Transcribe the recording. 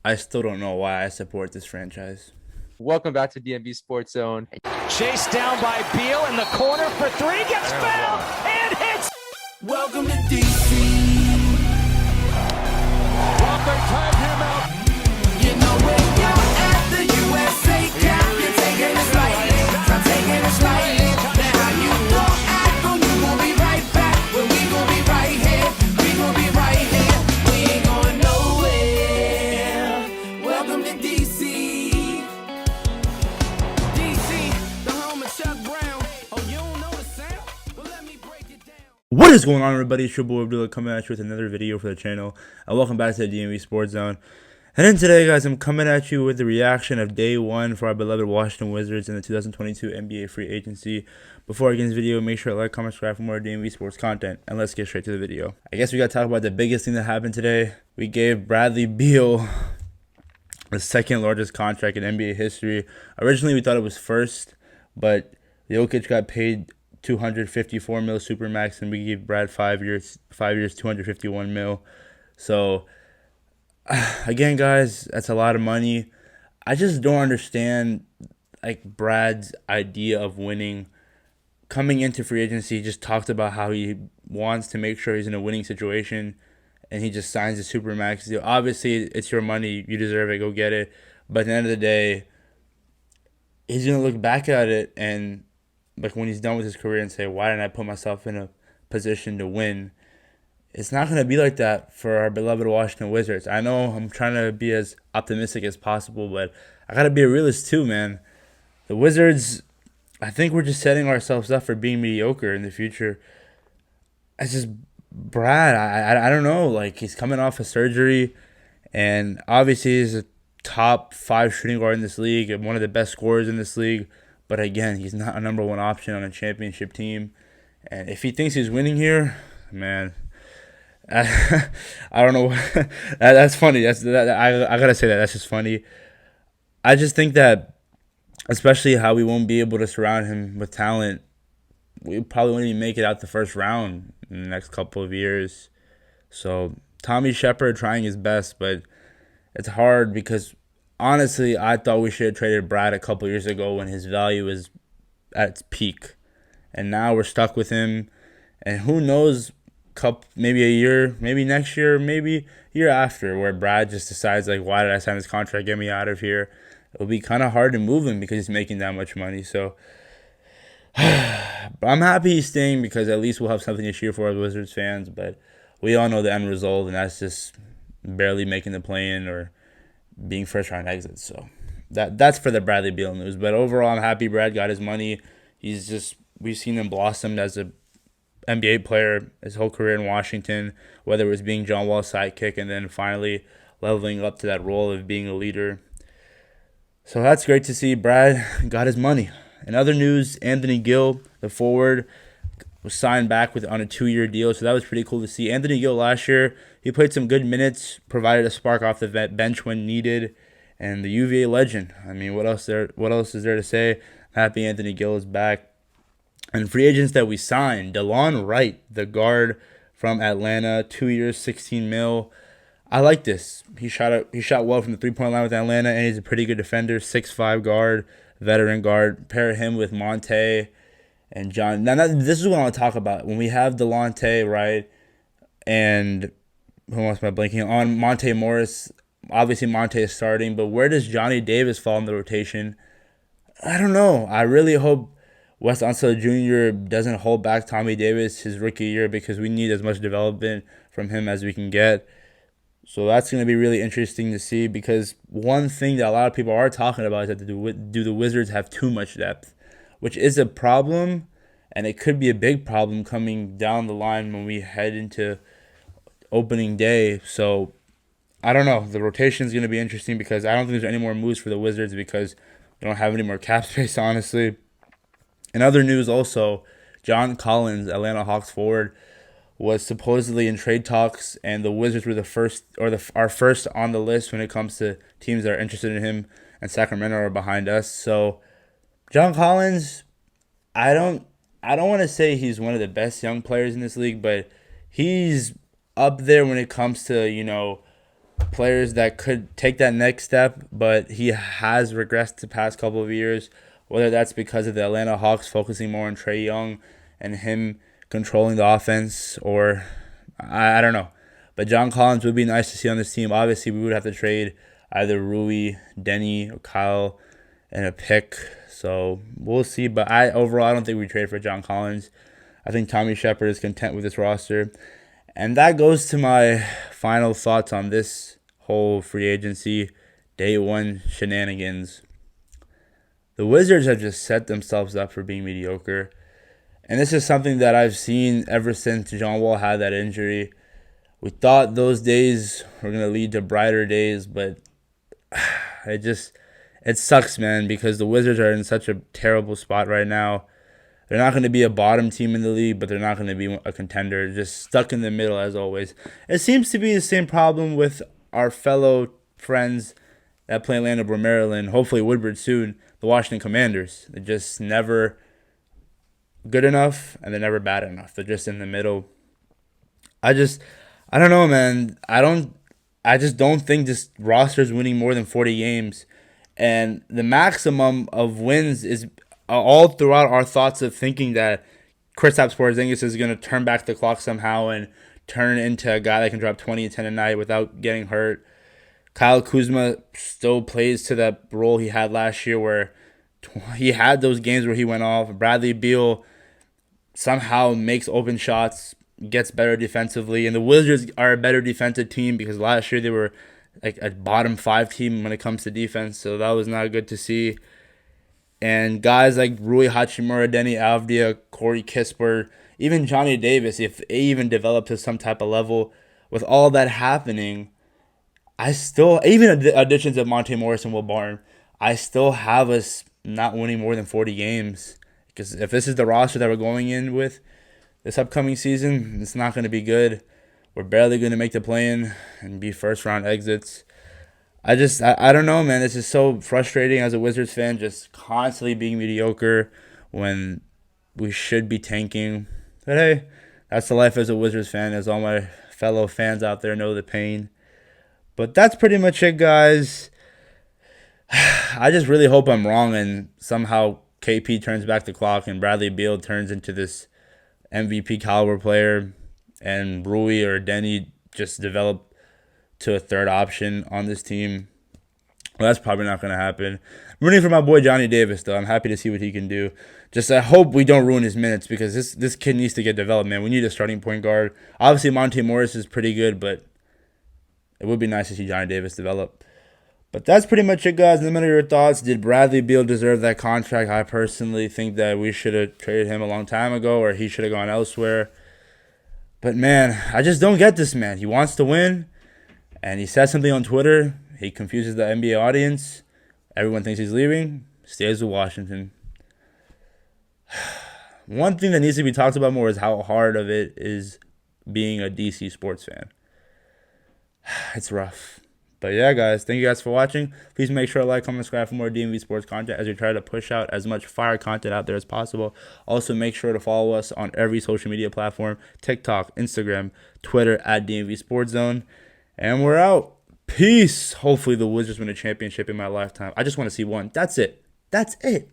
I still don't know why I support this franchise. Welcome back to DMV Sports Zone. Chased down by Beal in the corner for three, gets fouled and hits. Welcome to DC. Walker tied him out. You know when you're at the USA Cup, you're taking it slightly. I'm taking it slightly. Now how you gon' act on you gon' be right back. Well, we gon' be right here. We gon' be right here. We ain't going nowhere. Welcome to DC. DC, the home of Chuck Brown. Oh, you don't know the sound? Well, let me break it down. What is going on, everybody? It's your boy Abdullah coming at you with another video for the channel, and welcome back to the DMV Sports Zone. And then today, guys, I'm coming at you with the reaction of day one for our beloved Washington Wizards in the 2022 NBA free agency. Before I get into this video, make sure to like, comment, subscribe for more DMV sports content, and let's get straight to the video. I guess we got to talk about the biggest thing that happened today. We gave Bradley Beal the second largest contract in NBA history. Originally, we thought it was first, but Jokic got paid $254 mil supermax, and we gave Brad 5 years, 251 mil. So again, guys, that's a lot of money. I just don't understand like Brad's idea of winning. Coming into free agency, he just talked about how he wants to make sure he's in a winning situation, and he just signs the supermax deal. Obviously, it's your money, you deserve it, go get it. But at the end of the day, he's gonna look back at it and like when he's done with his career and say, why didn't I put myself in a position to win? It's not going to be like that for our beloved Washington Wizards. I know I'm trying to be as optimistic as possible, but I got to be a realist too, man. The Wizards, I think we're just setting ourselves up for being mediocre in the future. It's just Brad, I don't know. Like, he's coming off of surgery, and obviously he's a top 5 shooting guard in this league and one of the best scorers in this league. But again, he's not a number 1 option on a championship team. And if he thinks he's winning here, man, I don't know. That's funny. I gotta say that. That's just funny. I just think that, especially how we won't be able to surround him with talent, we probably won't even make it out the first round in the next couple of years. So Tommy Shepard trying his best, but it's hard because honestly, I thought we should have traded Brad a couple years ago when his value was at its peak, and now we're stuck with him. And who knows? Maybe a year, maybe next year, maybe year after, where Brad just decides, like, why did I sign this contract? Get me out of here. It'll be kind of hard to move him because he's making that much money. So I'm happy he's staying because at least we'll have something to cheer for as Wizards fans. But we all know the end result, and that's just barely making the play-in or being first-round exits. So that's for the Bradley Beal news. But overall, I'm happy Brad got his money. We've seen him blossom as a NBA player his whole career in Washington, whether it was being John Wall's sidekick and then finally leveling up to that role of being a leader. So that's great to see. Brad got his money. In other news, Anthony Gill, the forward, was signed back on a 2-year deal, so that was pretty cool to see. Anthony Gill last year, he played some good minutes, provided a spark off the bench when needed, and the UVA legend. I mean, what else is there to say? I'm happy Anthony Gill is back. And free agents that we signed, DeLon Wright, the guard from Atlanta, 2 years, 16 mil. I like this. He shot well from the three-point line with Atlanta, and he's a pretty good defender, 6'5" guard, veteran guard. Pair him with Monte and John. Now, this is what I want to talk about. When we have Delonte, right, and who else am I blanking on? Monte Morris. Obviously, Monte is starting, but where does Johnny Davis fall in the rotation? I don't know. I really hope Wes Unseld Jr. doesn't hold back Tommy Davis his rookie year because we need as much development from him as we can get. So that's going to be really interesting to see because one thing that a lot of people are talking about is that do the Wizards have too much depth, which is a problem, and it could be a big problem coming down the line when we head into opening day. So I don't know. The rotation is going to be interesting because I don't think there's any more moves for the Wizards because we don't have any more cap space, honestly. In other news also, John Collins, Atlanta Hawks forward, was supposedly in trade talks, and the Wizards were our first on the list when it comes to teams that are interested in him, and Sacramento are behind us. So John Collins, I don't want to say he's one of the best young players in this league, but he's up there when it comes to, players that could take that next step, but he has regressed the past couple of years, whether that's because of the Atlanta Hawks focusing more on Trae Young and him controlling the offense, or I don't know. But John Collins would be nice to see on this team. Obviously, we would have to trade either Rui, Denny, or Kyle and a pick. So we'll see. But overall, I don't think we trade for John Collins. I think Tommy Shepard is content with this roster. And that goes to my final thoughts on this whole free agency day one shenanigans. The Wizards have just set themselves up for being mediocre. And this is something that I've seen ever since John Wall had that injury. We thought those days were going to lead to brighter days, but it sucks, man, because the Wizards are in such a terrible spot right now. They're not going to be a bottom team in the league, but they're not going to be a contender. Just stuck in the middle as always. It seems to be the same problem with our fellow friends that play in Landover, Maryland, hopefully Woodward soon, the Washington Commanders. They're just never good enough, and they're never bad enough. They're just in the middle. I don't know, man. I just don't think this roster is winning more than 40 games. And the maximum of wins is all throughout our thoughts of thinking that Kristaps Porzingis is going to turn back the clock somehow and turn into a guy that can drop 20 and 10 a night without getting hurt. Kyle Kuzma still plays to that role he had last year where he had those games where he went off. Bradley Beal somehow makes open shots, gets better defensively. And the Wizards are a better defensive team because last year they were like a bottom 5 team when it comes to defense. So that was not good to see. And guys like Rui Hachimura, Denny Avdia, Corey Kispert, even Johnny Davis, if they even develop to some type of level, with all that happening, even additions of Monte Morris and Will Barton, I still have us not winning more than 40 games. Because if this is the roster that we're going in with this upcoming season, it's not going to be good. We're barely going to make the play-in and be first-round exits. I don't know, man. This is so frustrating as a Wizards fan, just constantly being mediocre when we should be tanking. But hey, that's the life as a Wizards fan, as all my fellow fans out there know the pain. But that's pretty much it, guys. I just really hope I'm wrong and somehow KP turns back the clock and Bradley Beal turns into this MVP caliber player and Rui or Denny just develop to a third option on this team. Well, that's probably not going to happen. I'm rooting for my boy Johnny Davis, though. I'm happy to see what he can do. Just I hope we don't ruin his minutes because this kid needs to get developed, man. We need a starting point guard. Obviously, Monte Morris is pretty good, but it would be nice to see Johnny Davis develop. But that's pretty much it, guys. Let me know your thoughts. Did Bradley Beal deserve that contract? I personally think that we should have traded him a long time ago or he should have gone elsewhere. But, man, I just don't get this, man. He wants to win. And he says something on Twitter. He confuses the NBA audience. Everyone thinks he's leaving. Stays with Washington. One thing that needs to be talked about more is how hard of it is being a DC sports fan. It's rough. But yeah, guys, thank you guys for watching. Please make sure to like, comment, subscribe for more DMV sports content as we try to push out as much fire content out there as possible. Also, make sure to follow us on every social media platform, TikTok, Instagram, Twitter, at DMVSportsZone. And we're out. Peace. Hopefully the Wizards win a championship in my lifetime. I just want to see one. That's it. That's it.